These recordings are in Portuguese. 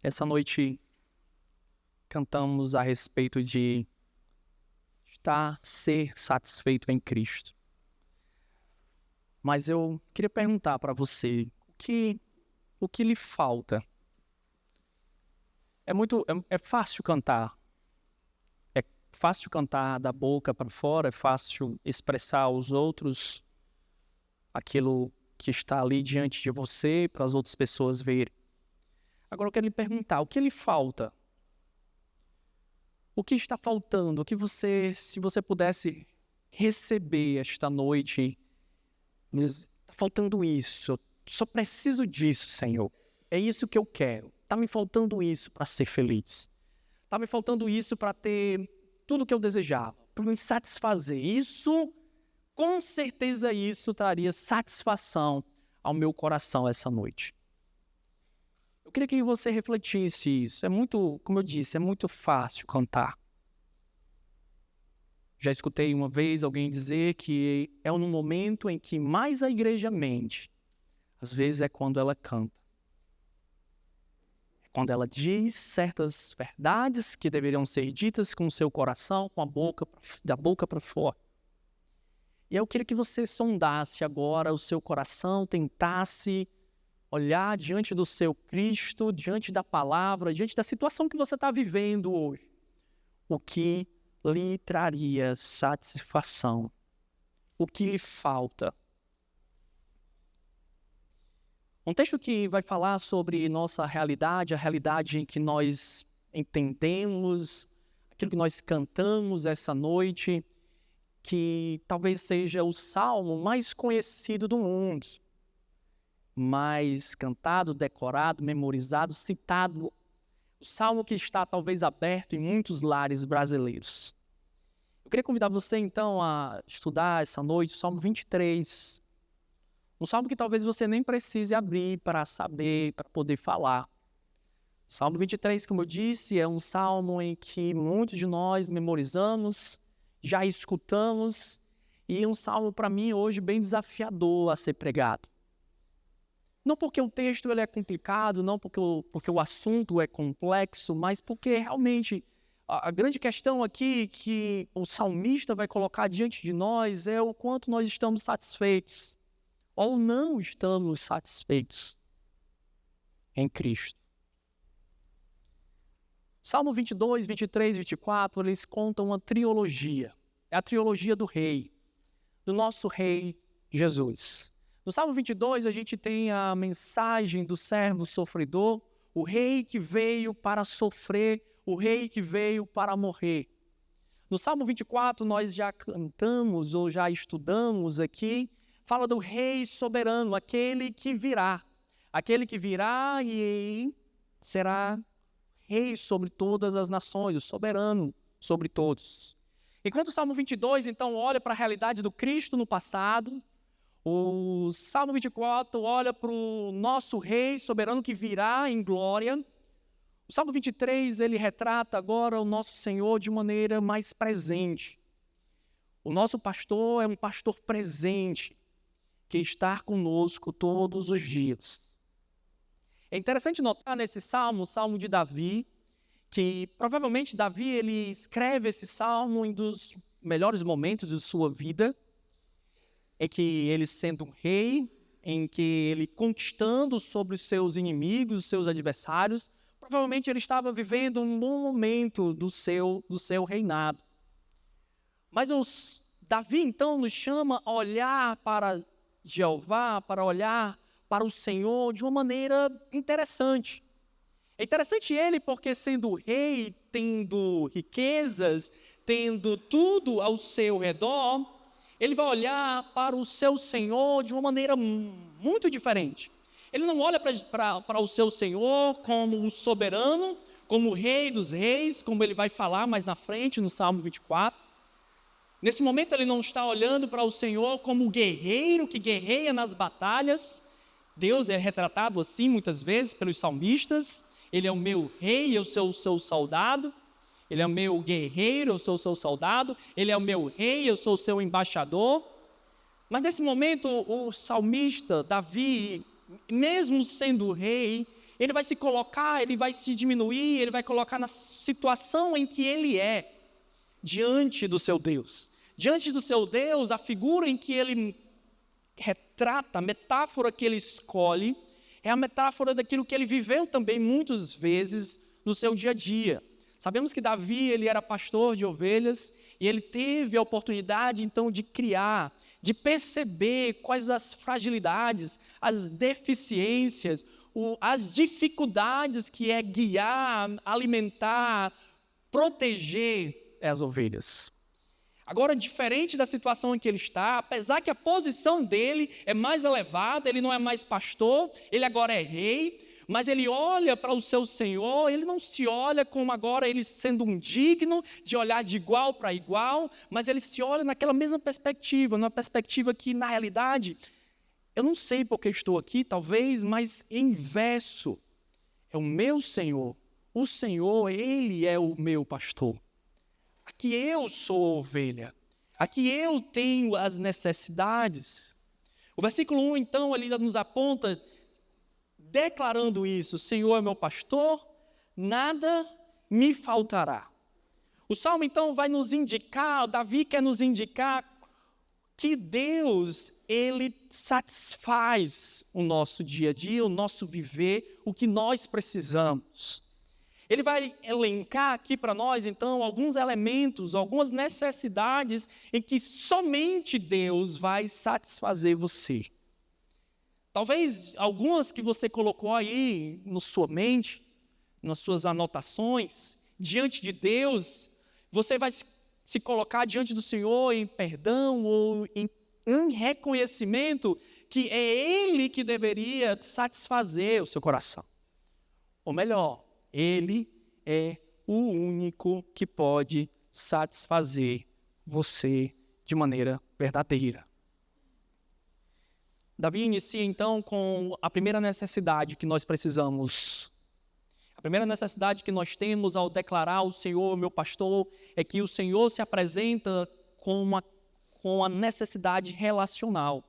Essa noite cantamos a respeito de ser satisfeito em Cristo. Mas eu queria perguntar para você, o que lhe falta? É fácil cantar. É fácil cantar da boca para fora, é fácil expressar aos outros aquilo que está ali diante de você, para as outras pessoas verem. Agora eu quero lhe perguntar, o que lhe falta? O que está faltando? Se você pudesse receber esta noite, está faltando isso, só preciso disso, Senhor. É isso que eu quero. Está me faltando isso para ser feliz. Está me faltando isso para ter tudo o que eu desejava, para me satisfazer. Com certeza isso traria satisfação ao meu coração essa noite. Eu queria que você refletisse isso. Como eu disse, é muito fácil cantar. Já escutei uma vez alguém dizer que é no momento em que mais a igreja mente. Às vezes é quando ela canta. É quando ela diz certas verdades que deveriam ser ditas com o seu coração, da boca para fora. E eu queria que você sondasse agora o seu coração, tentasse olhar diante do seu Cristo, diante da palavra, diante da situação que você está vivendo hoje. O que lhe traria satisfação? O que lhe falta? Um texto que vai falar sobre nossa realidade, a realidade que nós entendemos, aquilo que nós cantamos essa noite, que talvez seja o salmo mais conhecido do mundo. Mais cantado, decorado, memorizado, citado. O salmo que está talvez aberto em muitos lares brasileiros. Eu queria convidar você então a estudar essa noite o Salmo 23. Um salmo que talvez você nem precise abrir para saber, para poder falar. O Salmo 23, como eu disse, é um salmo em que muitos de nós memorizamos, já escutamos, e é um salmo para mim hoje bem desafiador a ser pregado. Não porque o texto ele é complicado, não porque o assunto é complexo, mas porque realmente a grande questão aqui que o salmista vai colocar diante de nós é o quanto nós estamos satisfeitos ou não estamos satisfeitos em Cristo. Salmo 22, 23, 24, eles contam uma trilogia. É a trilogia do rei, do nosso rei Jesus. No Salmo 22, a gente tem a mensagem do servo sofredor, o rei que veio para sofrer, o rei que veio para morrer. No Salmo 24, nós já cantamos ou já estudamos aqui, fala do rei soberano, aquele que virá e será rei sobre todas as nações, o soberano sobre todos. Enquanto o Salmo 22, então, olha para a realidade do Cristo no passado, o Salmo 24 olha para o nosso rei soberano que virá em glória. O Salmo 23, ele retrata agora o nosso Senhor de maneira mais presente. O nosso pastor é um pastor presente, que está conosco todos os dias. É interessante notar nesse salmo, o salmo de Davi, que provavelmente Davi ele escreve esse salmo em um dos melhores momentos de sua vida, em que ele sendo um rei, em que ele conquistando sobre os seus inimigos, os seus adversários, provavelmente ele estava vivendo um bom momento do seu reinado. Mas Davi então nos chama a olhar para Jeová, para olhar para o Senhor de uma maneira interessante. É interessante ele porque sendo rei, tendo riquezas, tendo tudo ao seu redor, ele vai olhar para o seu Senhor de uma maneira muito diferente. Ele não olha para o seu Senhor como um soberano, como o rei dos reis, como ele vai falar mais na frente no Salmo 24. Nesse momento ele não está olhando para o Senhor como o guerreiro que guerreia nas batalhas. Deus é retratado assim muitas vezes pelos salmistas. Ele é o meu rei, eu sou o seu soldado. Ele é o meu guerreiro, eu sou o seu soldado. Ele é o meu rei, eu sou o seu embaixador. Mas nesse momento o salmista, Davi, mesmo sendo rei, Ele vai se colocar, ele vai se diminuir, ele vai colocar na situação em que ele é, diante do seu Deus. Diante do seu Deus, a figura em que ele retrata, a metáfora que ele escolhe, é a metáfora daquilo que ele viveu também muitas vezes no seu dia a dia. Sabemos que Davi, ele era pastor de ovelhas e ele teve a oportunidade, então, de criar, de perceber quais as fragilidades, as deficiências, as dificuldades que é guiar, alimentar, proteger as ovelhas. Agora, diferente da situação em que ele está, apesar que a posição dele é mais elevada, ele não é mais pastor, ele agora é rei, mas ele olha para o seu Senhor, ele não se olha como agora ele sendo um digno de olhar de igual para igual, mas ele se olha naquela mesma perspectiva, numa perspectiva que, na realidade, eu não sei porque estou aqui, talvez, mas em verso, é o meu Senhor. O Senhor, Ele é o meu pastor. Aqui eu sou ovelha. Aqui eu tenho as necessidades. O versículo 1, então, ele nos aponta, declarando isso: o Senhor é meu pastor, nada me faltará. O Salmo, então, vai nos indicar, Davi quer nos indicar que Deus, Ele satisfaz o nosso dia a dia, o nosso viver, o que nós precisamos. Ele vai elencar aqui para nós, então, alguns elementos, algumas necessidades em que somente Deus vai satisfazer você. Talvez algumas que você colocou aí na sua mente, nas suas anotações, diante de Deus, você vai se colocar diante do Senhor em perdão ou em reconhecimento que é Ele que deveria satisfazer o seu coração. Ou melhor, Ele é o único que pode satisfazer você de maneira verdadeira. Davi inicia então com a primeira necessidade que nós precisamos. A primeira necessidade que nós temos ao declarar o Senhor, meu pastor, é que o Senhor se apresenta com a necessidade relacional.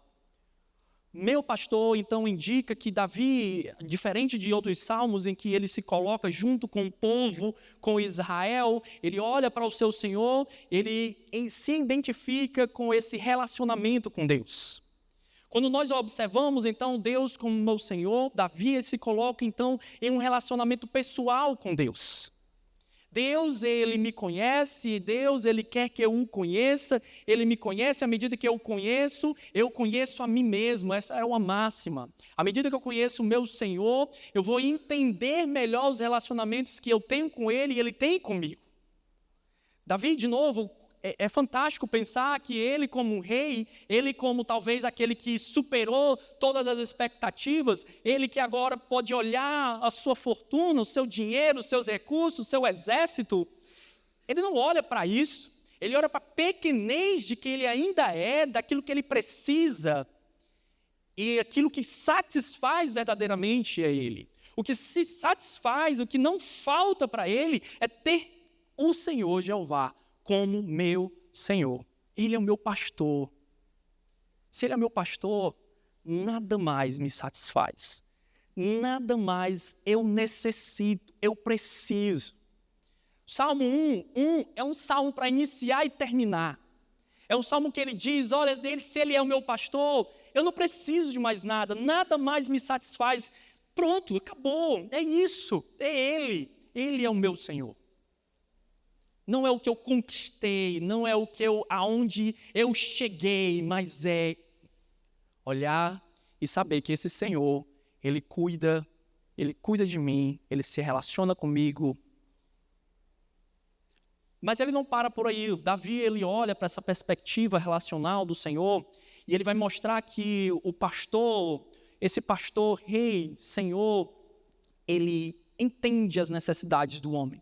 Meu pastor, então, indica que Davi, diferente de outros salmos em que ele se coloca junto com o povo, com Israel, ele olha para o seu Senhor, ele se identifica com esse relacionamento com Deus. Quando nós observamos, então, Deus como meu Senhor, Davi se coloca, então, em um relacionamento pessoal com Deus. Deus, Ele me conhece, Deus, Ele quer que eu o conheça, Ele me conhece, à medida que eu conheço a mim mesmo, essa é uma máxima. À medida que eu conheço o meu Senhor, eu vou entender melhor os relacionamentos que eu tenho com Ele e Ele tem comigo. Davi, de novo, é fantástico pensar que ele como um rei, ele como talvez aquele que superou todas as expectativas, ele que agora pode olhar a sua fortuna, o seu dinheiro, os seus recursos, o seu exército, ele não olha para isso, ele olha para a pequenez de que ele ainda é, daquilo que ele precisa e aquilo que satisfaz verdadeiramente a ele. O que se satisfaz, o que não falta para ele é ter o Senhor Jeová como meu Senhor. Ele é o meu pastor. Se Ele é meu pastor, nada mais me satisfaz. Nada mais eu necessito, eu preciso. Salmo 1 é um salmo para iniciar e terminar. É um salmo que ele diz, olha, se Ele é o meu pastor, eu não preciso de mais nada, nada mais me satisfaz. Pronto, acabou, é isso, é Ele. Ele é o meu Senhor. Não é o que eu conquistei, não é aonde eu cheguei, mas é olhar e saber que esse Senhor, Ele cuida de mim, Ele se relaciona comigo. Mas Ele não para por aí. Davi, ele olha para essa perspectiva relacional do Senhor e ele vai mostrar que o pastor, esse pastor, rei, Senhor, ele entende as necessidades do homem.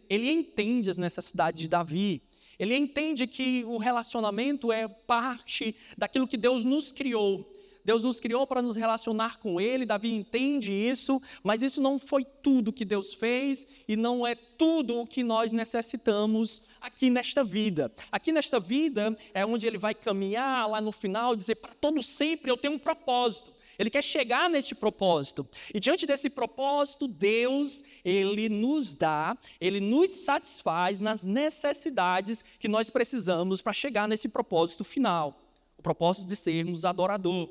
Ele entende as necessidades de Davi. Ele entende que o relacionamento é parte daquilo que Deus nos criou. Deus nos criou para nos relacionar com Ele, Davi entende isso, mas isso não foi tudo que Deus fez e não é tudo o que nós necessitamos aqui nesta vida. Aqui nesta vida é onde Ele vai caminhar lá no final e dizer, para todo sempre eu tenho um propósito. Ele quer chegar neste propósito. E diante desse propósito, Deus, Ele nos dá, Ele nos satisfaz nas necessidades que nós precisamos para chegar nesse propósito final. O propósito de sermos adorador.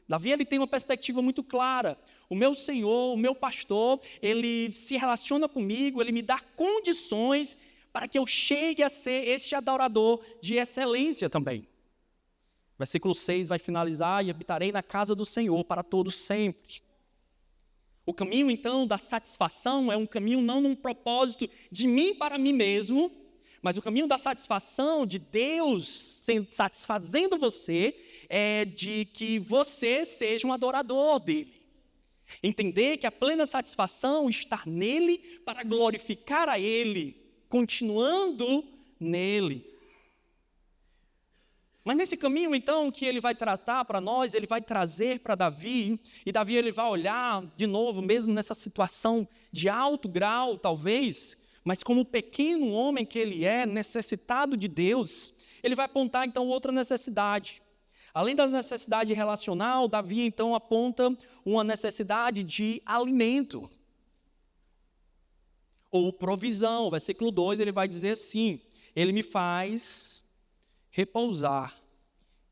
Davi, ele tem uma perspectiva muito clara. O meu Senhor, o meu pastor, Ele se relaciona comigo, Ele me dá condições para que eu chegue a ser este adorador de excelência também. Versículo 6 vai finalizar: e habitarei na casa do Senhor para todos sempre. O caminho, então, da satisfação é um caminho não num propósito de mim para mim mesmo, mas o caminho da satisfação de Deus satisfazendo você é de que você seja um adorador dele. Entender que a plena satisfação está nele para glorificar a ele, continuando nele. Mas nesse caminho, então, que ele vai tratar para nós, ele vai trazer para Davi, e Davi ele vai olhar de novo, mesmo nessa situação de alto grau, talvez, mas como pequeno homem que ele é, necessitado de Deus, ele vai apontar, então, outra necessidade. Além da necessidade relacional, Davi, então, aponta uma necessidade de alimento, ou provisão. Versículo 2, ele vai dizer assim: ele me faz repousar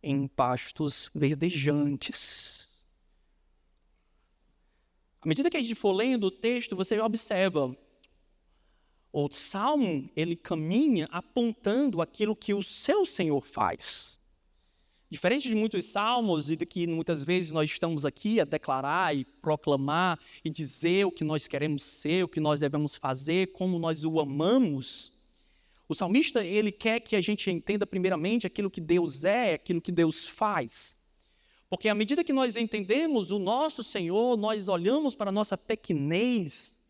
em pastos verdejantes. À medida que a gente for lendo o texto, você observa, o Salmo, ele caminha apontando aquilo que o seu Senhor faz. Diferente de muitos salmos e de que muitas vezes nós estamos aqui a declarar e proclamar e dizer o que nós queremos ser, o que nós devemos fazer, como nós o amamos, o salmista, ele quer que a gente entenda primeiramente aquilo que Deus é, aquilo que Deus faz. Porque à medida que nós entendemos o nosso Senhor, nós olhamos para a nossa pequenez,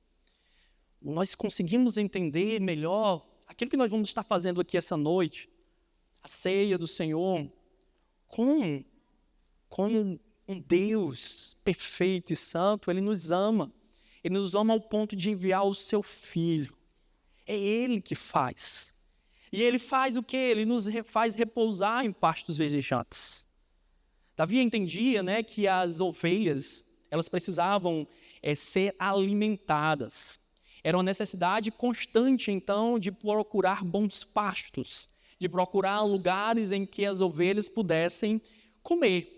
nós conseguimos entender melhor aquilo que nós vamos estar fazendo aqui essa noite, a ceia do Senhor, como um Deus perfeito e santo, Ele nos ama. Ele nos ama ao ponto de enviar o seu Filho. É Ele que faz. E Ele faz o quê? Ele nos faz repousar em pastos verdejantes. Davi entendia, que as ovelhas, elas precisavam ser alimentadas. Era uma necessidade constante, então, de procurar bons pastos, de procurar lugares em que as ovelhas pudessem comer.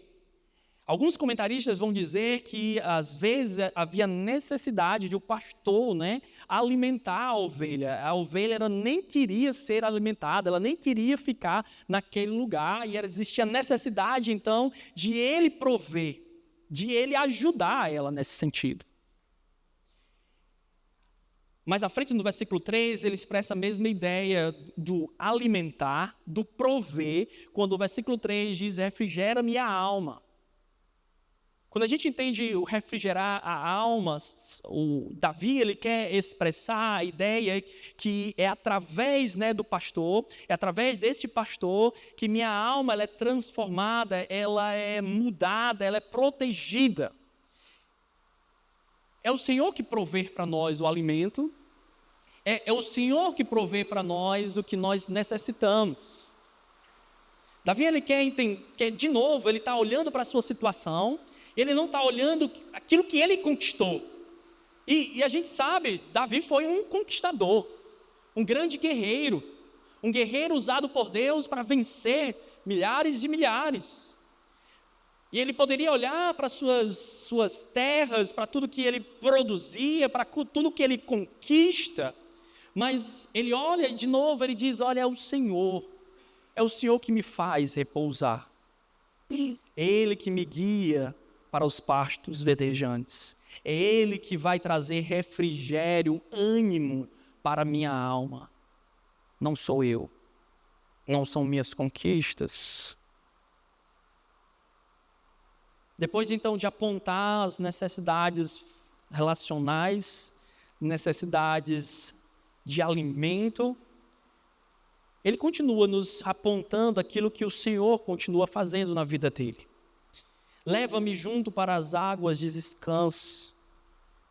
Alguns comentaristas vão dizer que, às vezes, havia necessidade de o pastor, alimentar a ovelha. A ovelha ela nem queria ser alimentada, ela nem queria ficar naquele lugar, e existia necessidade, então, de ele prover, de ele ajudar ela nesse sentido. Mais à frente, no versículo 3, ele expressa a mesma ideia do alimentar, do prover, quando o versículo 3 diz: refrigera-me a alma. Quando a gente entende o refrigerar a alma, o Davi ele quer expressar a ideia que é através do pastor, é através deste pastor que minha alma ela é transformada, ela é mudada, ela é protegida. É o Senhor que provê para nós o alimento, é o Senhor que provê para nós o que nós necessitamos. Davi ele quer de novo, ele está olhando para a sua situação, ele não está olhando aquilo que ele conquistou. E a gente sabe, Davi foi um conquistador, um grande guerreiro, um guerreiro usado por Deus para vencer milhares e milhares. E ele poderia olhar para suas terras, para tudo que ele produzia, para tudo que ele conquista, mas ele olha e de novo ele diz: olha, é o Senhor que me faz repousar. Ele que me guia para os pastos verdejantes. É Ele que vai trazer refrigério, ânimo para a minha alma. Não sou eu. Não são minhas conquistas. Depois, então, de apontar as necessidades relacionais, necessidades de alimento, ele continua nos apontando aquilo que o Senhor continua fazendo na vida dele. Leva-me junto para as águas de descanso.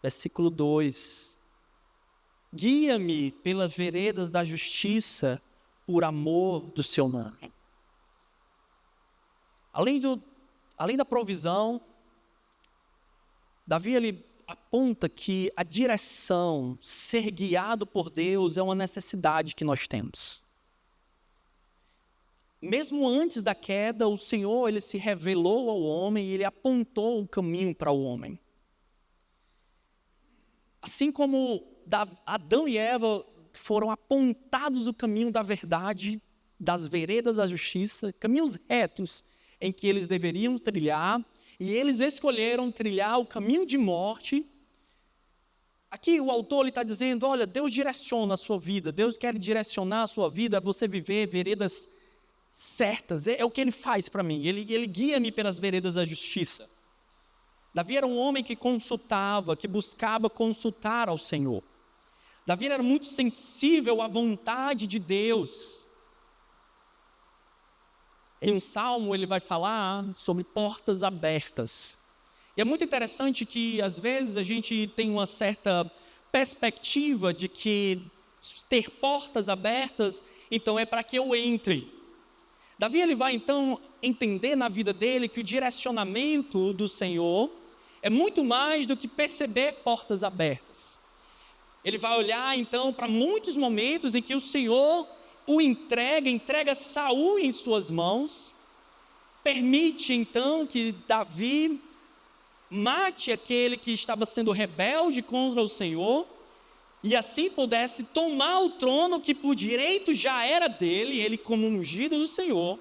Versículo 2. Guia-me pelas veredas da justiça, por amor do seu nome. Além da provisão, Davi, ele aponta que a direção, ser guiado por Deus, é uma necessidade que nós temos. Mesmo antes da queda, o Senhor, ele se revelou ao homem e ele apontou o caminho para o homem. Assim como Adão e Eva foram apontados o caminho da verdade, das veredas da justiça, caminhos retos em que eles deveriam trilhar, e eles escolheram trilhar o caminho de morte. Aqui o autor está dizendo, olha, Deus direciona a sua vida, Deus quer direcionar a sua vida a você viver veredas certas, é o que Ele faz para mim, Ele guia-me pelas veredas da justiça. Davi era um homem que consultava, que buscava consultar ao Senhor. Davi era muito sensível à vontade de Deus. Em um salmo ele vai falar sobre portas abertas. E é muito interessante que às vezes a gente tem uma certa perspectiva de que ter portas abertas, então é para que eu entre. Davi ele vai então entender na vida dele que o direcionamento do Senhor é muito mais do que perceber portas abertas. Ele vai olhar então para muitos momentos em que o Senhor o entrega Saul em suas mãos, permite então que Davi mate aquele que estava sendo rebelde contra o Senhor, e assim pudesse tomar o trono que por direito já era dele, ele como ungido do Senhor.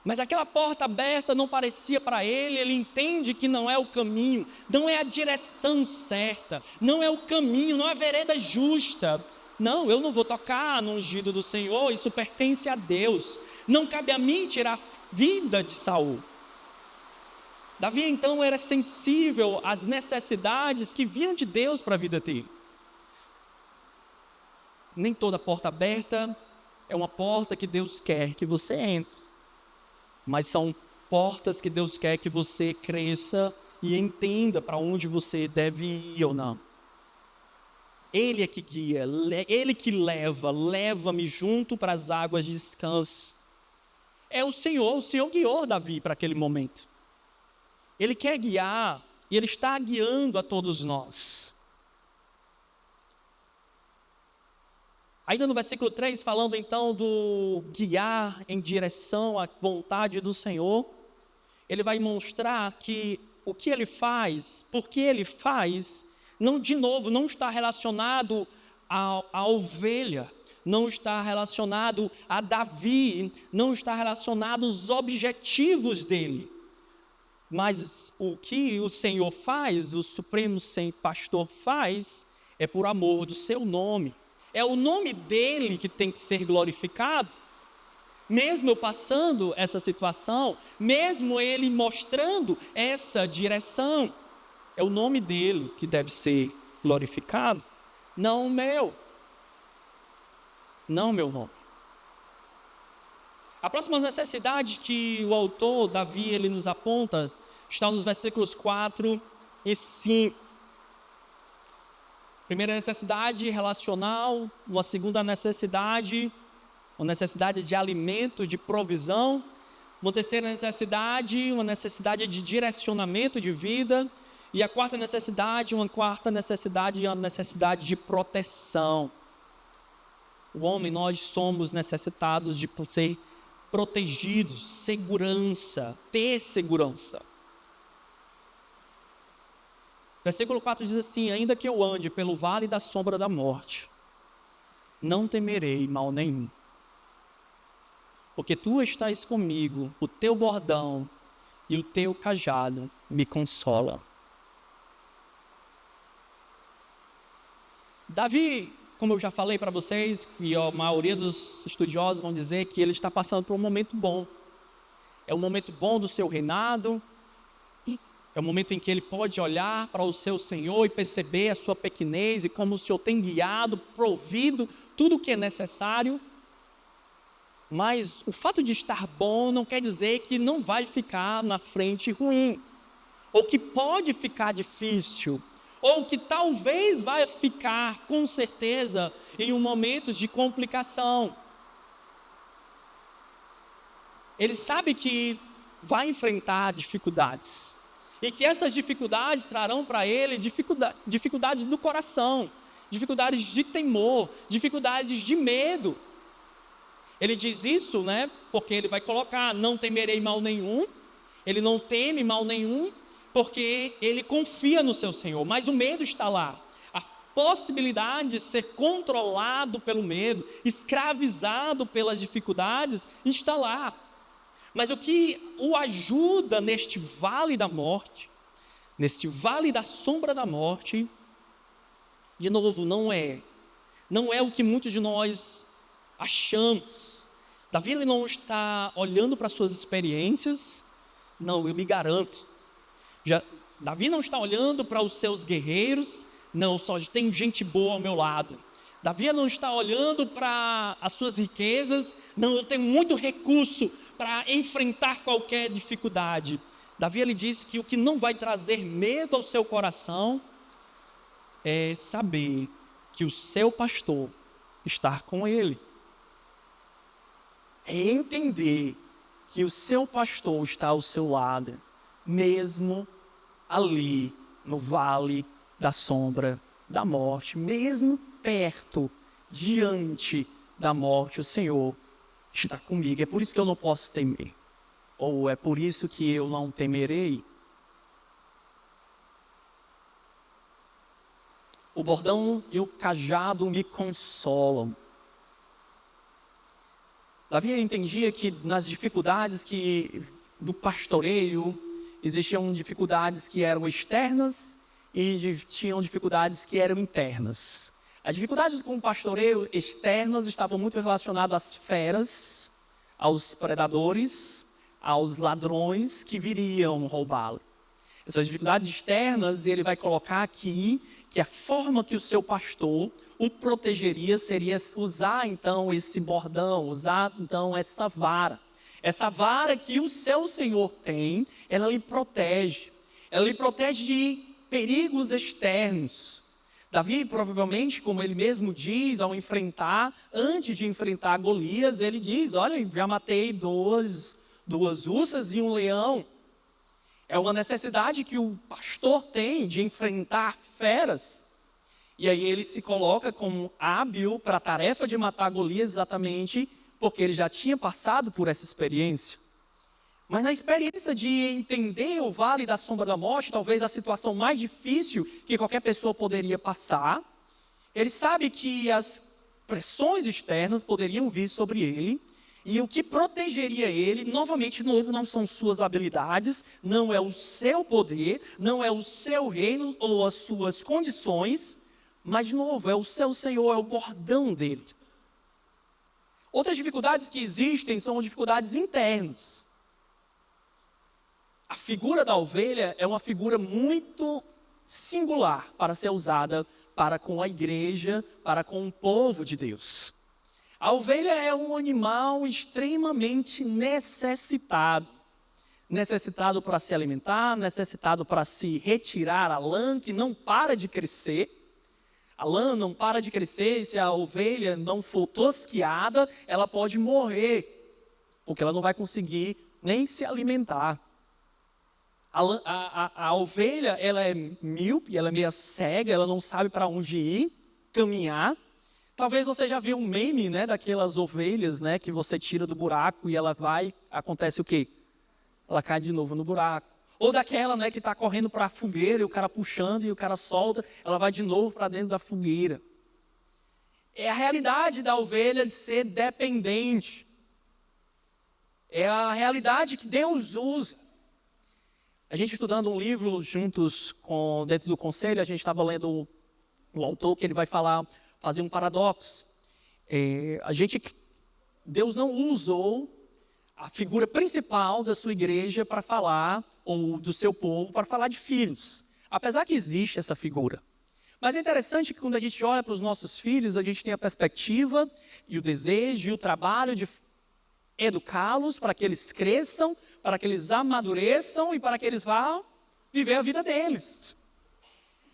Mas aquela porta aberta não parecia para ele, ele entende que não é o caminho, não é a direção certa, não é o caminho, não é a vereda justa. Não, eu não vou tocar no ungido do Senhor, isso pertence a Deus. Não cabe a mim tirar a vida de Saul. Davi então era sensível às necessidades que vinham de Deus para a vida dele. Nem toda porta aberta é uma porta que Deus quer que você entre, mas são portas que Deus quer que você cresça e entenda para onde você deve ir ou não. Ele é que guia, Ele que leva-me junto para as águas de descanso. É o Senhor guiou Davi para aquele momento. Ele quer guiar e Ele está guiando a todos nós. Ainda no versículo 3, falando então do guiar em direção à vontade do Senhor, ele vai mostrar que o que ele faz, porque ele faz, não está relacionado à ovelha, não está relacionado a Davi, não está relacionado aos objetivos dele. Mas o que o Senhor faz, o Supremo Pastor faz, é por amor do seu nome. É o nome dele que tem que ser glorificado. Mesmo eu passando essa situação, mesmo ele mostrando essa direção, é o nome dele que deve ser glorificado, não o meu. Não o meu nome. A próxima necessidade que o autor, Davi, ele nos aponta, está nos versículos 4 e 5. Primeira necessidade relacional, uma segunda necessidade, uma necessidade de alimento, de provisão. Uma terceira necessidade, uma necessidade de direcionamento de vida. E a quarta necessidade, uma necessidade de proteção. O homem, nós somos necessitados de ser protegidos, segurança, ter segurança. Versículo 4 diz assim: ainda que eu ande pelo vale da sombra da morte, não temerei mal nenhum, porque tu estás comigo, o teu bordão e o teu cajado me consolam. Davi, como eu já falei para vocês, que a maioria dos estudiosos vão dizer que ele está passando por um momento bom. É um momento bom do seu reinado. É o momento em que ele pode olhar para o seu Senhor e perceber a sua pequenez e como o Senhor tem guiado, provido tudo o que é necessário. Mas o fato de estar bom não quer dizer que não vai ficar na frente ruim, ou que pode ficar difícil, ou que talvez vai ficar, com certeza, em um momento de complicação. Ele sabe que vai enfrentar dificuldades. E que essas dificuldades trarão para ele dificuldades do coração, dificuldades de temor, dificuldades de medo. Ele diz isso, né? Porque ele vai colocar, não temerei mal nenhum. Ele não teme mal nenhum, porque ele confia no seu Senhor. Mas o medo está lá. A possibilidade de ser controlado pelo medo, escravizado pelas dificuldades, está lá. Mas o que o ajuda neste vale da morte, neste vale da sombra da morte, de novo, não é o que muitos de nós achamos. Davi ele não está olhando para suas experiências, não, eu me garanto. Davi não está olhando para os seus guerreiros, não, só tem gente boa ao meu lado. Davi não está olhando para as suas riquezas, não, eu tenho muito recurso para enfrentar qualquer dificuldade. Davi ele diz que o que não vai trazer medo ao seu coração é saber que o seu pastor está com ele. É entender que o seu pastor está ao seu lado, mesmo ali no vale da sombra da morte, mesmo perto, diante da morte, o Senhor está comigo. É por isso que eu não posso temer. Ou é por isso que eu não temerei. O bordão e o cajado me consolam. Davi entendia que nas dificuldades do pastoreio, existiam dificuldades que eram externas e tinham dificuldades que eram internas. As dificuldades com o pastoreio externas estavam muito relacionadas às feras, aos predadores, aos ladrões que viriam roubá-lo. Essas dificuldades externas, ele vai colocar aqui que a forma que o seu pastor o protegeria seria usar então esse bordão, usar então essa vara. Essa vara que o seu Senhor tem, ela lhe protege. Ela lhe protege de perigos externos. Davi, provavelmente, como ele mesmo diz, antes de enfrentar Golias, ele diz, olha, já matei duas ursas e um leão. É uma necessidade que o pastor tem de enfrentar feras. E aí ele se coloca como hábil para a tarefa de matar Golias exatamente porque ele já tinha passado por essa experiência. Mas na experiência de entender o vale da sombra da morte, talvez a situação mais difícil que qualquer pessoa poderia passar, ele sabe que as pressões externas poderiam vir sobre ele, e o que protegeria ele, novamente, não são suas habilidades, não é o seu poder, não é o seu reino ou as suas condições, mas, de novo, é o seu Senhor, é o bordão dele. Outras dificuldades que existem são dificuldades internas. A figura da ovelha é uma figura muito singular para ser usada para com a igreja, para com o povo de Deus. A ovelha é um animal extremamente necessitado. Necessitado para se alimentar, necessitado para se retirar a lã que não para de crescer. A lã não para de crescer e se a ovelha não for tosquiada, ela pode morrer, porque ela não vai conseguir nem se alimentar. A ovelha, ela é míope, ela é meio cega, ela não sabe para onde ir, caminhar. Talvez você já viu um meme, né, daquelas ovelhas, né, que você tira do buraco e ela vai, acontece o quê? Ela cai de novo no buraco. Ou daquela, né, que está correndo para a fogueira e o cara puxando e o cara solta, ela vai de novo para dentro da fogueira. É a realidade da ovelha de ser dependente. É a realidade que Deus usa. A gente estudando um livro juntos dentro do conselho, a gente estava lendo o autor que ele vai fazer um paradoxo. Deus não usou a figura principal da sua igreja para falar, ou do seu povo, para falar de filhos. Apesar que existe essa figura. Mas é interessante que quando a gente olha para os nossos filhos, a gente tem a perspectiva e o desejo e o trabalho de educá-los para que eles cresçam, para que eles amadureçam e para que eles vá viver a vida deles.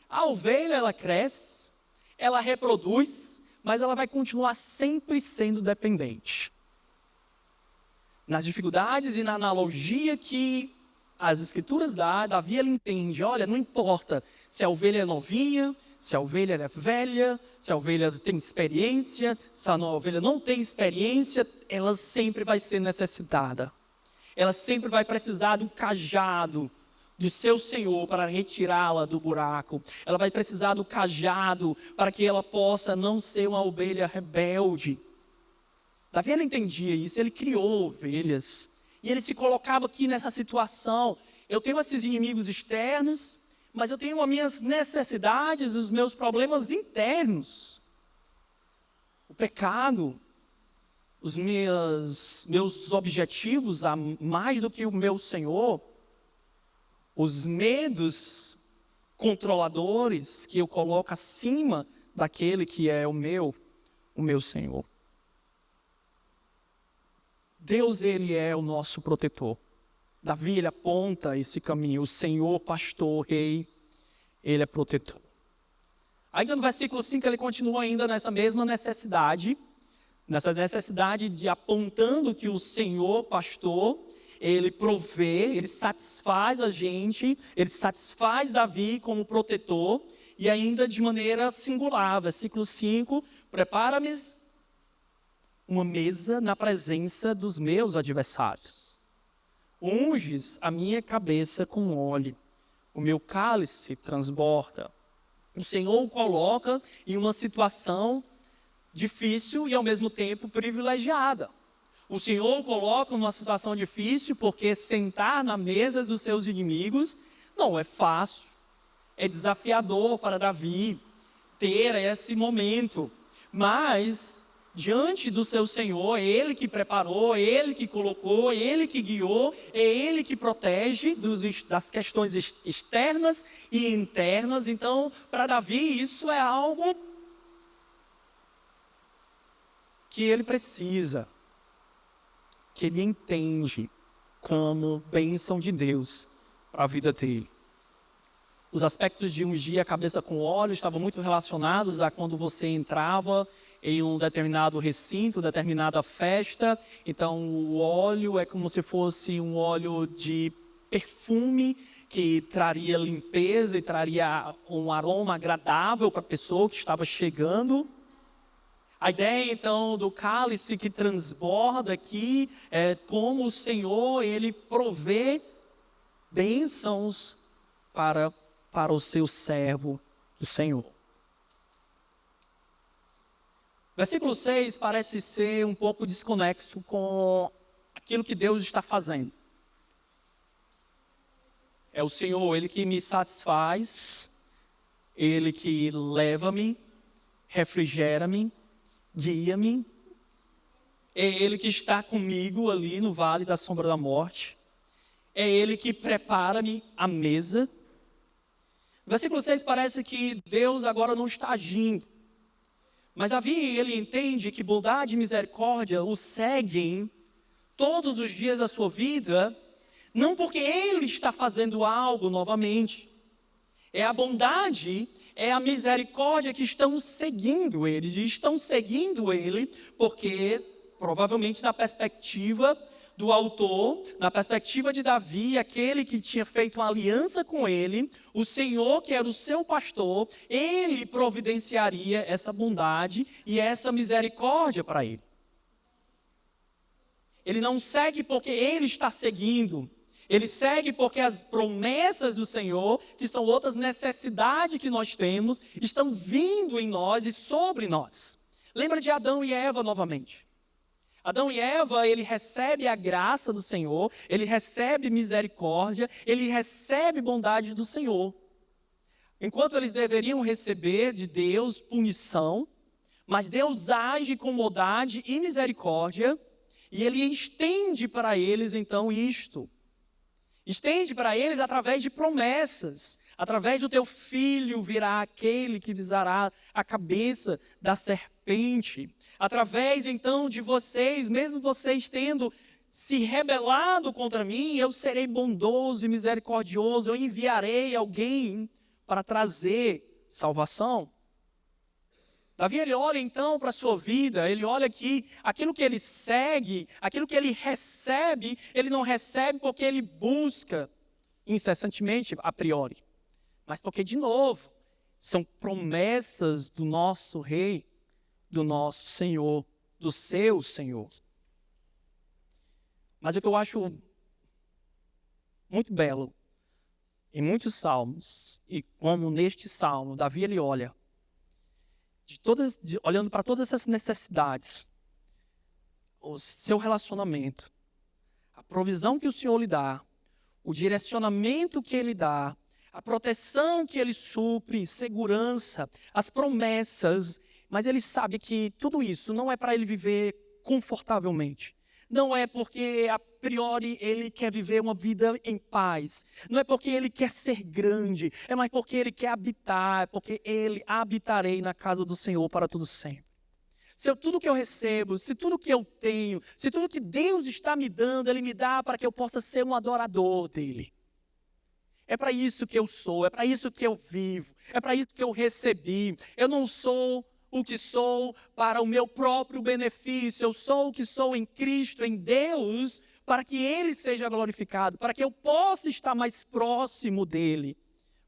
A ovelha, ela cresce, ela reproduz, mas ela vai continuar sempre sendo dependente. Nas dificuldades e na analogia que as escrituras Davi ele entende, olha, não importa se a ovelha é novinha, se a ovelha é velha, se a ovelha tem experiência, se a ovelha não tem experiência, ela sempre vai ser necessitada. Ela sempre vai precisar do cajado do seu Senhor para retirá-la do buraco. Ela vai precisar do cajado para que ela possa não ser uma ovelha rebelde. Davi ele entendia isso, ele criou ovelhas. E ele se colocava aqui nessa situação. Eu tenho esses inimigos externos, mas eu tenho as minhas necessidades, os meus problemas internos. O pecado, os meus objetivos, a mais do que o meu Senhor, os medos controladores que eu coloco acima daquele que é o meu Senhor. Deus, ele é o nosso protetor. Davi, ele aponta esse caminho. O Senhor, pastor, rei, ele é protetor. Ainda no versículo 5, ele continua ainda nessa mesma necessidade de apontando que o Senhor, pastor, ele provê, ele satisfaz a gente, ele satisfaz Davi como protetor, e ainda de maneira singular. Versículo 5, prepara-me uma mesa na presença dos meus adversários. Unges a minha cabeça com óleo, o meu cálice transborda. O Senhor o coloca em uma situação difícil e ao mesmo tempo privilegiada. O Senhor o coloca numa situação difícil porque sentar na mesa dos seus inimigos não é fácil. É desafiador para Davi ter esse momento. Mas, diante do seu Senhor, é Ele que preparou, é Ele que colocou, é Ele que guiou, é Ele que protege das questões externas e internas. Então, para Davi, isso é algo que ele precisa, que ele entende como bênção de Deus para a vida dele. Os aspectos de ungir a cabeça com óleo estavam muito relacionados a quando você entrava em um determinado recinto, determinada festa. Então, o óleo é como se fosse um óleo de perfume que traria limpeza e traria um aroma agradável para a pessoa que estava chegando. A ideia, então, do cálice que transborda aqui é como o Senhor, ele provê bênçãos para o seu servo, o Senhor. Versículo 6 parece ser um pouco desconexo com aquilo que Deus está fazendo. É o Senhor, Ele que me satisfaz, Ele que leva-me, refrigera-me, guia-me. É Ele que está comigo ali no vale da sombra da morte. É Ele que prepara-me a mesa. Versículo 6 parece que Deus agora não está agindo. Mas Davi, ele entende que bondade e misericórdia o seguem todos os dias da sua vida, não porque ele está fazendo algo novamente. É a bondade, é a misericórdia que estão seguindo ele. E estão seguindo ele porque, provavelmente na perspectiva do autor, na perspectiva de Davi, aquele que tinha feito uma aliança com ele, o Senhor, que era o seu pastor, ele providenciaria essa bondade e essa misericórdia para ele. Ele não segue porque ele está seguindo. Ele segue porque as promessas do Senhor, que são outras necessidades que nós temos, estão vindo em nós e sobre nós. Lembra de Adão e Eva novamente. Adão e Eva, ele recebe a graça do Senhor, ele recebe misericórdia, ele recebe bondade do Senhor. Enquanto eles deveriam receber de Deus punição, mas Deus age com bondade e misericórdia, e ele estende para eles então isto. Estende para eles através de promessas. Através do teu filho virá aquele que pisará a cabeça da serpente. Através então de vocês, mesmo vocês tendo se rebelado contra mim, eu serei bondoso e misericordioso, eu enviarei alguém para trazer salvação. Davi, ele olha então para a sua vida, ele olha que aquilo que ele segue, aquilo que ele recebe, ele não recebe porque ele busca, incessantemente, a priori, mas porque, de novo, são promessas do nosso Rei, do nosso Senhor, do seu Senhor. Mas o que eu acho muito belo em muitos salmos, e como neste salmo, Davi ele olha, olhando para todas essas necessidades, o seu relacionamento, a provisão que o Senhor lhe dá, o direcionamento que Ele dá, a proteção que Ele supre, segurança, as promessas, mas ele sabe que tudo isso não é para ele viver confortavelmente. Não é porque a priori ele quer viver uma vida em paz. Não é porque ele quer ser grande. É mais porque ele quer habitar. É porque ele habitarei na casa do Senhor para todo sempre. Se tudo que eu recebo, se tudo que eu tenho, se tudo que Deus está me dando, Ele me dá para que eu possa ser um adorador dEle. É para isso que eu sou, é para isso que eu vivo, é para isso que eu recebi. Eu não sou o que sou para o meu próprio benefício, eu sou o que sou em Cristo, em Deus, para que Ele seja glorificado, para que eu possa estar mais próximo dEle.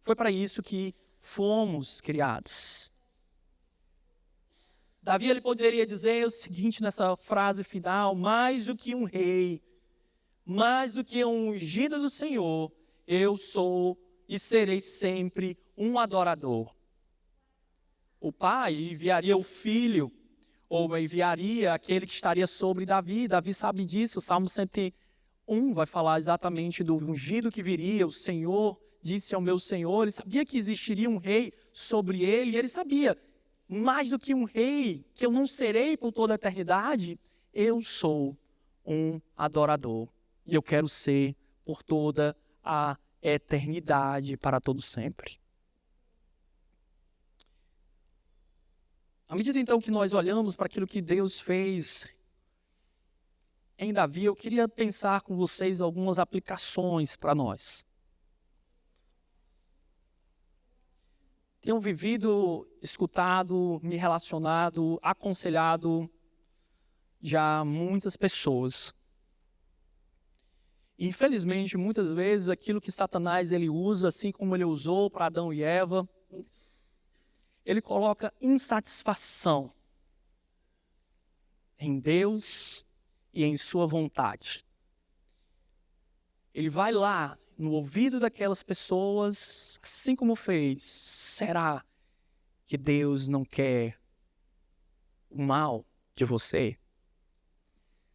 Foi para isso que fomos criados. Davi ele poderia dizer o seguinte nessa frase final: mais do que um rei, mais do que um ungido do Senhor, eu sou e serei sempre um adorador. O pai enviaria o filho, ou enviaria aquele que estaria sobre Davi. Davi sabe disso, o Salmo 101 vai falar exatamente do ungido que viria. O Senhor disse ao meu Senhor, ele sabia que existiria um rei sobre ele, e ele sabia, mais do que um rei, que eu não serei por toda a eternidade, eu sou um adorador. E eu quero ser por toda a eternidade, para todo sempre. À medida então que nós olhamos para aquilo que Deus fez em Davi, eu queria pensar com vocês algumas aplicações para nós. Tenho vivido, escutado, me relacionado, aconselhado já muitas pessoas. Infelizmente, muitas vezes, aquilo que Satanás ele usa, assim como ele usou para Adão e Eva, ele coloca insatisfação em Deus e em sua vontade. Ele vai lá no ouvido daquelas pessoas, assim como fez. Será que Deus não quer o mal de você?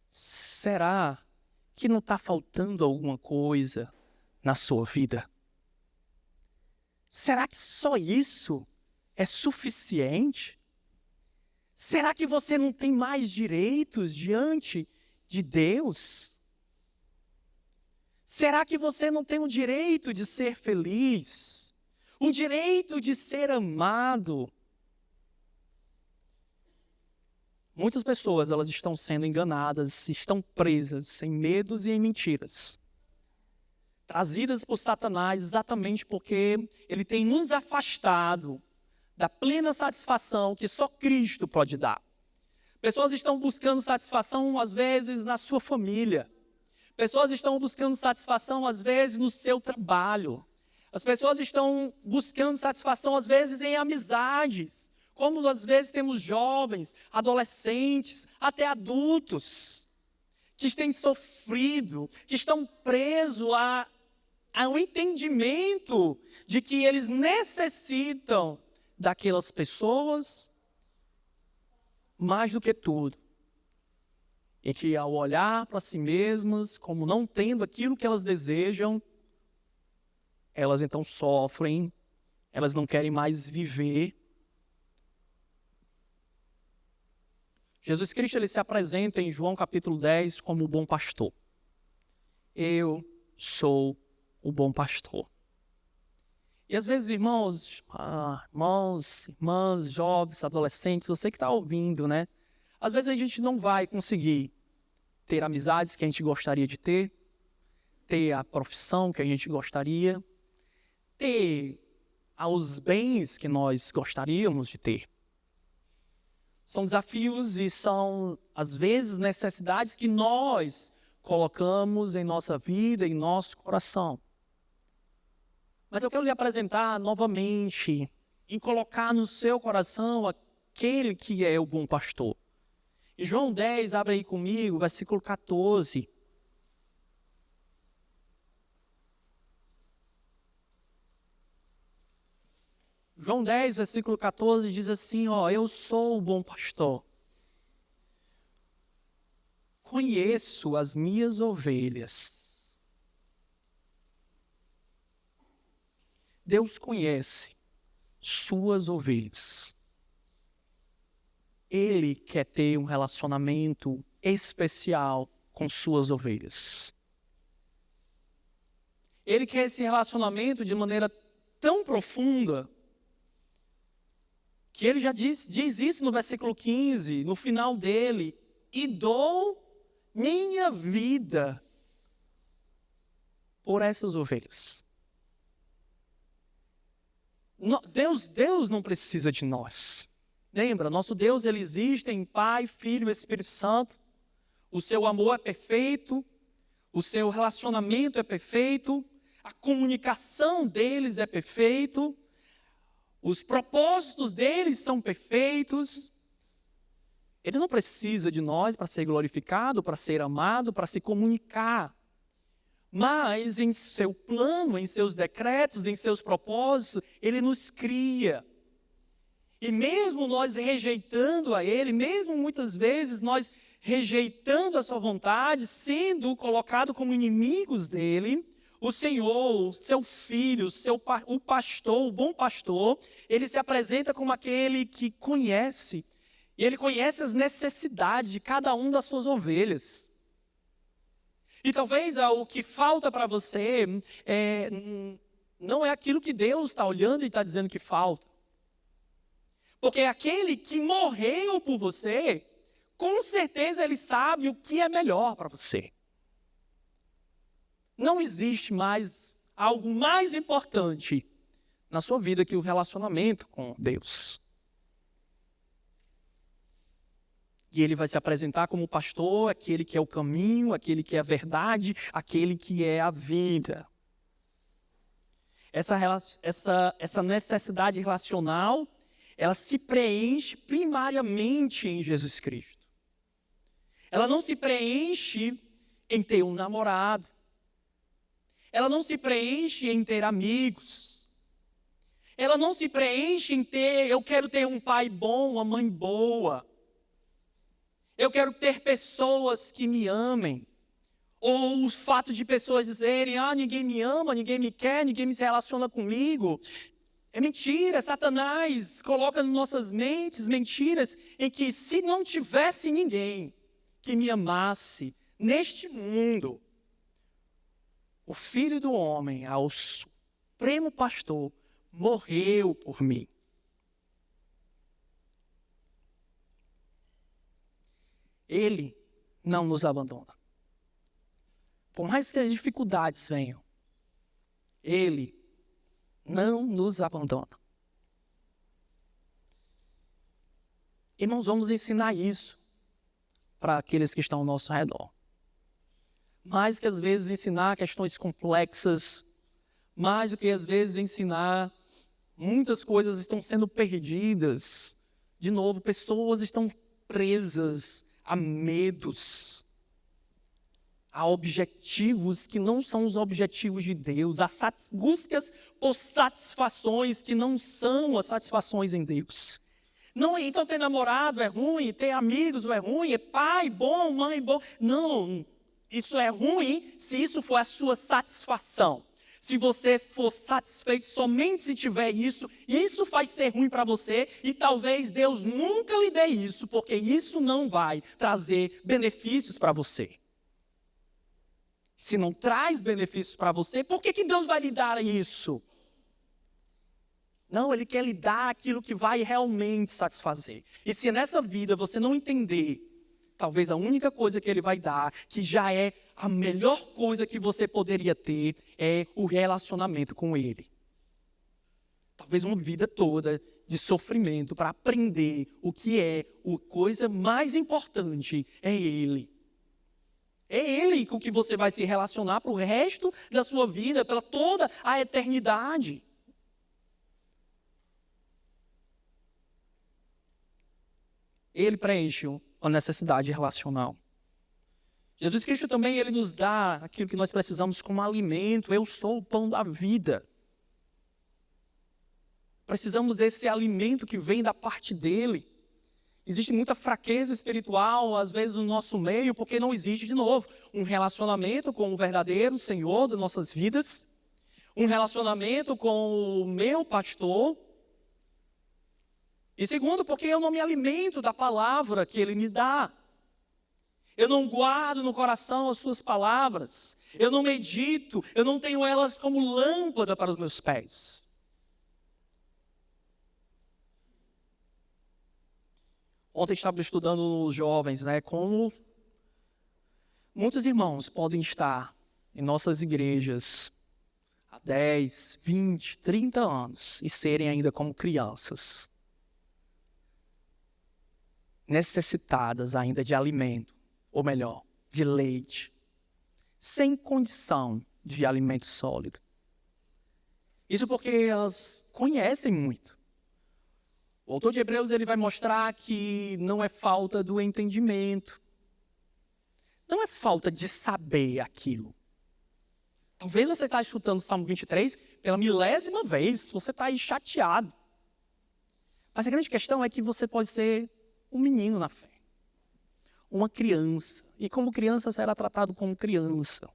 Será que não está faltando alguma coisa na sua vida? Será que só isso é suficiente? Será que você não tem mais direitos diante de Deus? Será que você não tem o direito de ser feliz? O direito de ser amado? Muitas pessoas elas estão sendo enganadas, estão presas em medos e em mentiras, trazidas por Satanás exatamente porque ele tem nos afastado da plena satisfação que só Cristo pode dar. Pessoas estão buscando satisfação às vezes na sua família. Pessoas estão buscando satisfação às vezes no seu trabalho. As pessoas estão buscando satisfação às vezes em amizades. Como às vezes temos jovens, adolescentes, até adultos, que têm sofrido, que estão presos ao entendimento de que eles necessitam daquelas pessoas mais do que tudo. E que ao olhar para si mesmas, como não tendo aquilo que elas desejam, elas então sofrem, elas não querem mais viver. Jesus Cristo ele se apresenta em João capítulo 10 como o bom pastor. Eu sou o bom pastor. E às vezes, irmãos, irmãs, jovens, adolescentes, você que está ouvindo, né? Às vezes a gente não vai conseguir ter amizades que a gente gostaria de ter a profissão que a gente gostaria, ter os bens que nós gostaríamos de ter. São desafios e são, às vezes, necessidades que nós colocamos em nossa vida, em nosso coração. Mas eu quero lhe apresentar novamente e colocar no seu coração aquele que é o bom pastor. Em João 10, abre aí comigo, versículo 14. João 10, versículo 14 diz assim, eu sou o bom pastor. Conheço as minhas ovelhas. Deus conhece suas ovelhas. Ele quer ter um relacionamento especial com suas ovelhas. Ele quer esse relacionamento de maneira tão profunda que ele já diz isso no versículo 15, no final dele, e dou minha vida por essas ovelhas. Deus não precisa de nós. Lembra, nosso Deus, ele existe em Pai, Filho e Espírito Santo. O seu amor é perfeito, o seu relacionamento é perfeito, a comunicação deles é perfeito, os propósitos deles são perfeitos. Ele não precisa de nós para ser glorificado, para ser amado, para se comunicar. Mas em seu plano, em seus decretos, em seus propósitos, ele nos cria. E mesmo nós rejeitando a ele, mesmo muitas vezes nós rejeitando a sua vontade, sendo colocado como inimigos dele, o Senhor, o seu filho, o pastor, o bom pastor, ele se apresenta como aquele que conhece. E ele conhece as necessidades de cada uma das suas ovelhas. E talvez o que falta para você não é aquilo que Deus está olhando e está dizendo que falta. Porque aquele que morreu por você, com certeza ele sabe o que é melhor para você. Não existe mais algo mais importante na sua vida que o relacionamento com Deus. E ele vai se apresentar como pastor, aquele que é o caminho, aquele que é a verdade, aquele que é a vida. Essa necessidade relacional, ela se preenche primariamente em Jesus Cristo. Ela não se preenche em ter um namorado. Ela não se preenche em ter amigos. Ela não se preenche em eu quero ter um pai bom, uma mãe boa. Eu quero ter pessoas que me amem. Ou o fato de pessoas dizerem, ninguém me ama, ninguém me quer, ninguém se relaciona comigo. É mentira, Satanás coloca nas nossas mentes mentiras em que se não tivesse ninguém que me amasse neste mundo, o Filho do Homem, ao Supremo Pastor, morreu por mim. Ele não nos abandona. Por mais que as dificuldades venham, Ele não nos abandona. Irmãos, vamos ensinar isso para aqueles que estão ao nosso redor. Mais que às vezes ensinar questões complexas, mais do que às vezes ensinar, muitas coisas estão sendo perdidas. De novo, pessoas estão presas a medos, a objetivos que não são os objetivos de Deus, a buscas por satisfações que não são as satisfações em Deus. Não, então ter namorado é ruim, ter amigos é ruim, é pai bom, mãe bom. Não, isso é ruim se isso for a sua satisfação. Se você for satisfeito somente se tiver isso, isso vai ser ruim para você e talvez Deus nunca lhe dê isso, porque isso não vai trazer benefícios para você. Se não traz benefícios para você, por que Deus vai lhe dar isso? Não, Ele quer lhe dar aquilo que vai realmente satisfazer. E se nessa vida você não entender, talvez a única coisa que Ele vai dar, que já é a melhor coisa que você poderia ter, é o relacionamento com Ele. Talvez uma vida toda de sofrimento para aprender o que é a coisa mais importante, é Ele. É Ele com que você vai se relacionar para o resto da sua vida, pela toda a eternidade. Ele preenche a necessidade relacional. Jesus Cristo também, Ele nos dá aquilo que nós precisamos como alimento. Eu sou o pão da vida. Precisamos desse alimento que vem da parte dEle. Existe muita fraqueza espiritual, às vezes, no nosso meio, porque não existe, de novo, um relacionamento com o verdadeiro Senhor das nossas vidas, um relacionamento com o meu pastor. E segundo, porque eu não me alimento da palavra que Ele me dá. Eu não guardo no coração as suas palavras. Eu não medito, eu não tenho elas como lâmpada para os meus pés. Ontem estava estudando os jovens, como muitos irmãos podem estar em nossas igrejas há 10, 20, 30 anos e serem ainda como crianças, necessitadas ainda de alimento, ou melhor, de leite, sem condição de alimento sólido. Isso porque elas conhecem muito. O autor de Hebreus ele vai mostrar que não é falta do entendimento, não é falta de saber aquilo. Talvez você está escutando o Salmo 23 pela milésima vez, você está aí chateado. Mas a grande questão é que você pode ser um menino na fé, uma criança, e como criança será tratado como criança.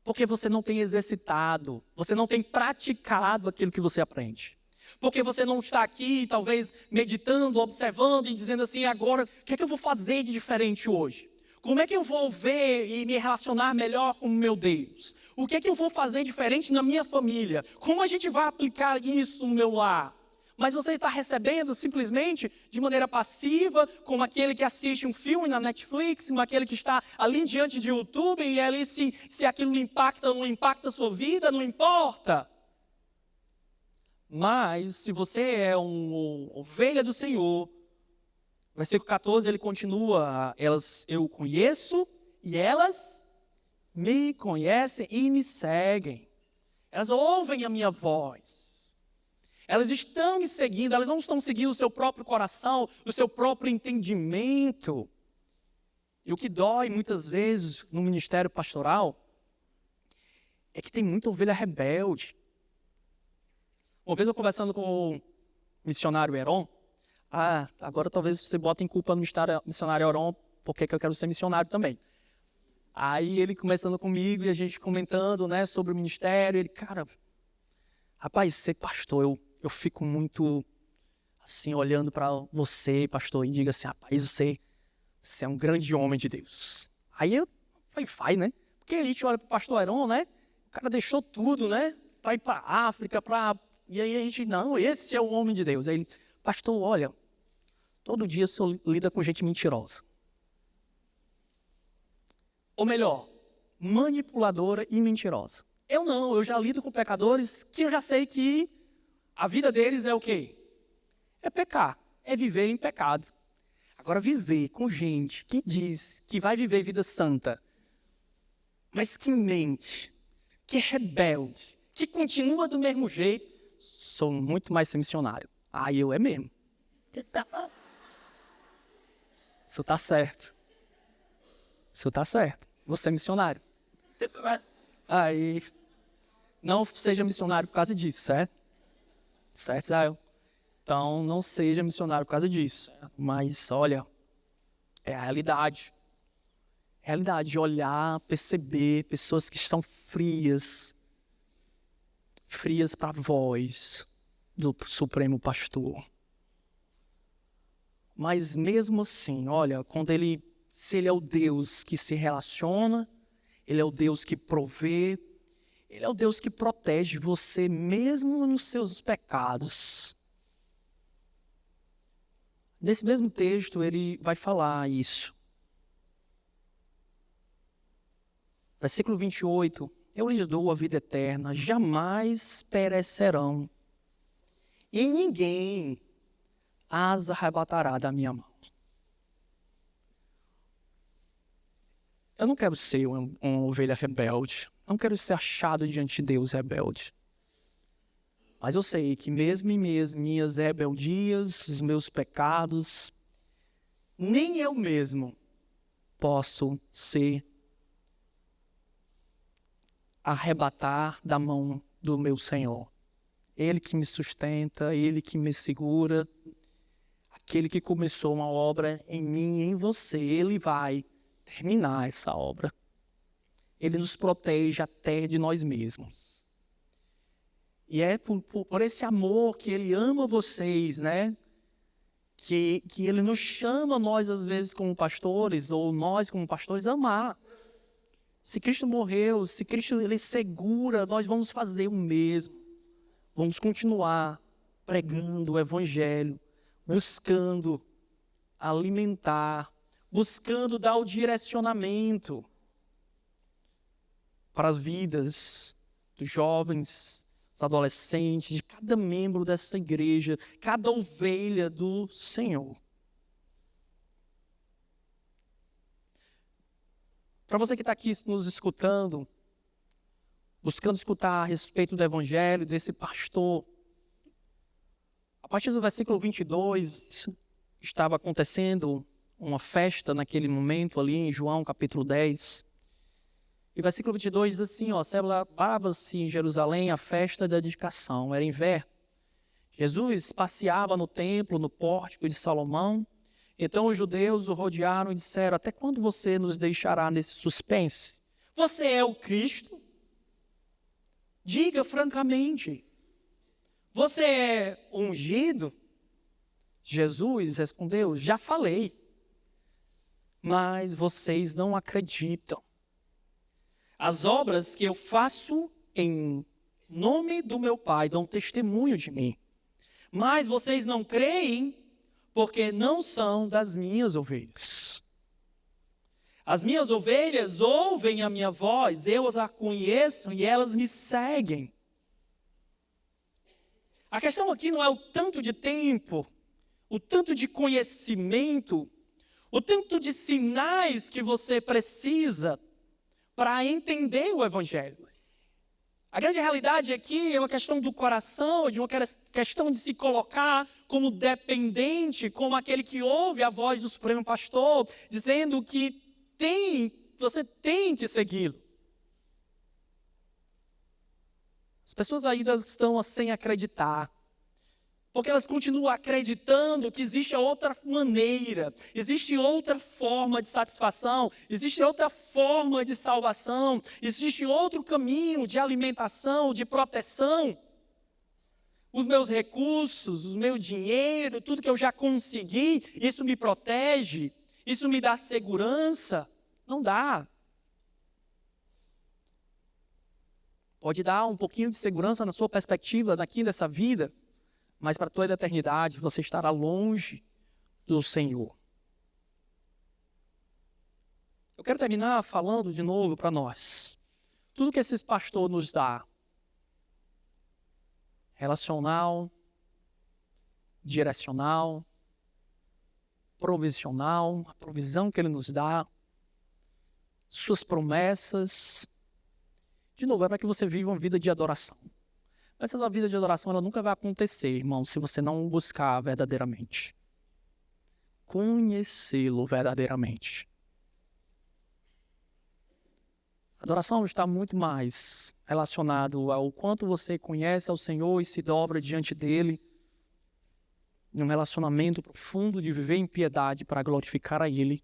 Porque você não tem exercitado, você não tem praticado aquilo que você aprende. Porque você não está aqui, talvez, meditando, observando e dizendo assim, agora, o que é que eu vou fazer de diferente hoje? Como é que eu vou ver e me relacionar melhor com o meu Deus? O que é que eu vou fazer diferente na minha família? Como a gente vai aplicar isso no meu lar? Mas você está recebendo simplesmente de maneira passiva, como aquele que assiste um filme na Netflix, como aquele que está ali diante de YouTube, e ali se aquilo impacta ou não impacta a sua vida, não importa. Mas se você é uma ovelha do Senhor, versículo 14, ele continua, eu conheço e elas me conhecem e me seguem. Elas ouvem a minha voz. Elas estão me seguindo, elas não estão seguindo o seu próprio coração, o seu próprio entendimento. E o que dói muitas vezes no ministério pastoral é que tem muita ovelha rebelde. Uma vez eu conversando com o missionário Heron, agora talvez você bote em culpa no missionário Heron, porque que eu quero ser missionário também. Aí ele conversando comigo e a gente comentando, sobre o ministério, ele, cara, rapaz, ser pastor, eu fico muito assim, olhando para você, pastor, e digo assim, rapaz, você é um grande homem de Deus. Aí eu falei, vai, né? Porque a gente olha para o pastor Heron, o cara deixou tudo, para ir para a África, e aí a gente, não, esse é o homem de Deus. Aí ele, pastor, olha, todo dia o senhor lida com gente mentirosa. Ou melhor, manipuladora e mentirosa. Eu já lido com pecadores que eu já sei que a vida deles é o quê? É pecar, é viver em pecado. Agora, viver com gente que diz que vai viver vida santa, mas que mente, que é rebelde, que continua do mesmo jeito, sou muito mais missionário. Eu é mesmo. Isso está certo. Isso está certo. Você é missionário. Aí, não seja missionário por causa disso, certo? Certo, Israel? Então, não seja missionário por causa disso. Mas, olha, é a realidade. É a realidade de olhar, perceber pessoas que estão frias para a voz do Supremo Pastor. Mas mesmo assim, olha, se Ele é o Deus que se relaciona, Ele é o Deus que provê, Ele é o Deus que protege você mesmo nos seus pecados. Nesse mesmo texto, ele vai falar isso. Versículo 28. Eu lhes dou a vida eterna, jamais perecerão, e ninguém as arrebatará da minha mão. Eu não quero ser uma ovelha rebelde. Não quero ser achado diante de Deus rebelde. Mas eu sei que mesmo em minhas rebeldias, os meus pecados, nem eu mesmo posso arrebatar da mão do meu Senhor. Ele que me sustenta, Ele que me segura, aquele que começou uma obra em mim e em você, Ele vai terminar essa obra. Ele nos protege até de nós mesmos. E é por esse amor que Ele ama vocês, né? Que Ele nos chama, nós às vezes como pastores, ou nós como pastores, a amar. Se Cristo morreu, se Cristo Ele segura, nós vamos fazer o mesmo. Vamos continuar pregando o Evangelho, buscando alimentar, buscando dar o direcionamento para as vidas dos jovens, dos adolescentes, de cada membro dessa igreja, cada ovelha do Senhor. Para você que está aqui nos escutando, buscando escutar a respeito do Evangelho, desse pastor, a partir do versículo 22, estava acontecendo uma festa naquele momento ali em João capítulo 10. E o versículo 22 diz assim, celebrava-se em Jerusalém a festa da dedicação, era inverno. Jesus passeava no templo, no pórtico de Salomão. Então os judeus o rodearam e disseram, até quando você nos deixará nesse suspense? Você é o Cristo? Diga francamente. Você é ungido? Jesus respondeu, já falei, mas vocês não acreditam. As obras que eu faço em nome do meu Pai dão testemunho de mim. Mas vocês não creem porque não são das minhas ovelhas. As minhas ovelhas ouvem a minha voz, eu as conheço e elas me seguem. A questão aqui não é o tanto de tempo, o tanto de conhecimento, o tanto de sinais que você precisa para entender o Evangelho. A grande realidade aqui é uma questão do coração, de uma questão de se colocar como dependente, como aquele que ouve a voz do Supremo Pastor, dizendo que você tem que segui-lo. As pessoas ainda estão sem acreditar, porque elas continuam acreditando que existe outra maneira, existe outra forma de satisfação, existe outra forma de salvação, existe outro caminho de alimentação, de proteção. Os meus recursos, o meu dinheiro, tudo que eu já consegui, isso me protege, isso me dá segurança. Não dá. Pode dar um pouquinho de segurança na sua perspectiva daqui dessa vida, mas para toda a eternidade você estará longe do Senhor. Eu quero terminar falando de novo para nós. Tudo que esse pastor nos dá, relacional, direcional, provisional, a provisão que ele nos dá, suas promessas, de novo, é para que você viva uma vida de adoração. Mas essa vida de adoração ela nunca vai acontecer, irmão, se você não buscar verdadeiramente. Conhecê-lo verdadeiramente. A adoração está muito mais relacionado ao quanto você conhece ao Senhor e se dobra diante dele, em um relacionamento profundo de viver em piedade para glorificar a Ele,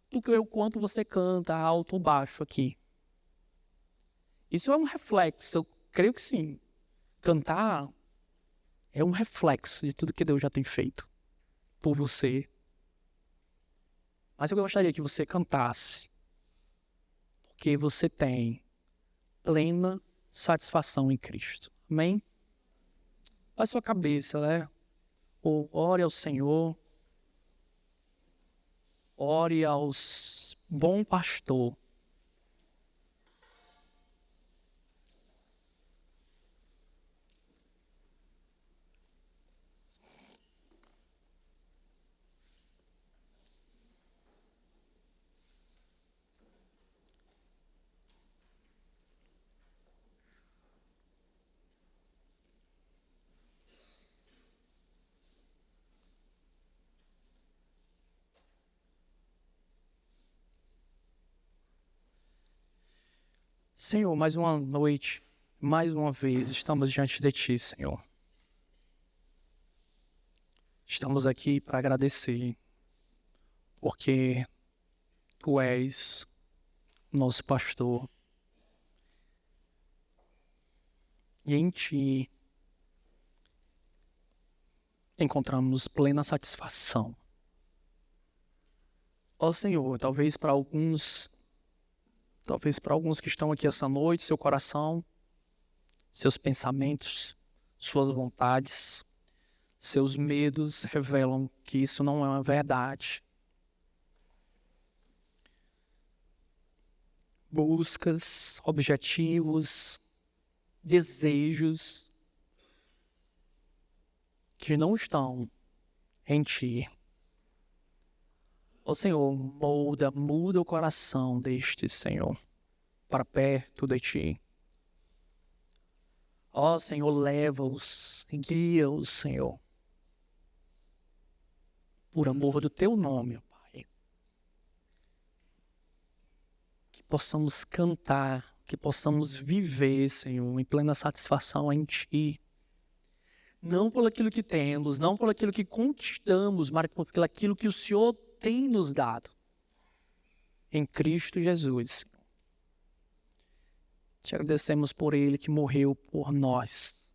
do que o quanto você canta alto ou baixo aqui. Isso é um reflexo, eu creio que sim. Cantar é um reflexo de tudo que Deus já tem feito por você. Mas eu gostaria que você cantasse, porque você tem plena satisfação em Cristo. Amém? Baixe sua cabeça, né? Ou ore ao Senhor. Ore aos bom pastor. Senhor, mais uma noite, mais uma vez, estamos diante de Ti, Senhor. Estamos aqui para agradecer, porque Tu és nosso pastor. E em Ti encontramos plena satisfação. Ó Senhor, talvez para alguns que estão aqui essa noite, seu coração, seus pensamentos, suas vontades, seus medos revelam que isso não é uma verdade. Buscas, objetivos, desejos que não estão em Ti. Ó Senhor, muda o coração deste, Senhor, para perto de Ti. Ó Senhor, leva-os, guia-os, Senhor, por amor do Teu nome, ó Pai. Que possamos cantar, que possamos viver, Senhor, em plena satisfação em Ti. Não por aquilo que temos, não por aquilo que conquistamos, mas por aquilo que o Senhor tem nos dado em Cristo Jesus. Te agradecemos por Ele que morreu por nós,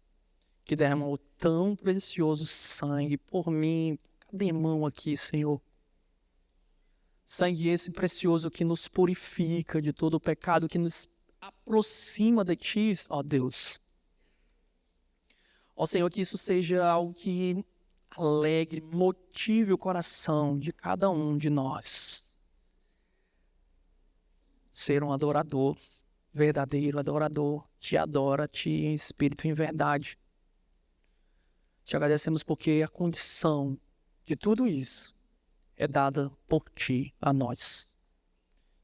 que derramou tão precioso sangue por mim, por cada irmão aqui, Senhor. Sangue esse precioso que nos purifica de todo o pecado, que nos aproxima de Ti, ó Deus. Ó Senhor, que isso seja algo que alegre, motive o coração de cada um de nós. Ser um adorador, verdadeiro adorador, te adora, te em espírito e em verdade. Te agradecemos porque a condição de tudo isso é dada por Ti a nós.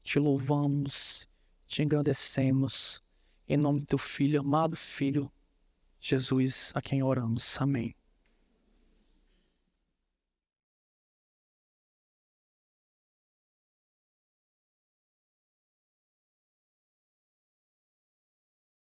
Te louvamos, te engrandecemos, em nome do Teu Filho, amado Filho, Jesus, a quem oramos. Amém.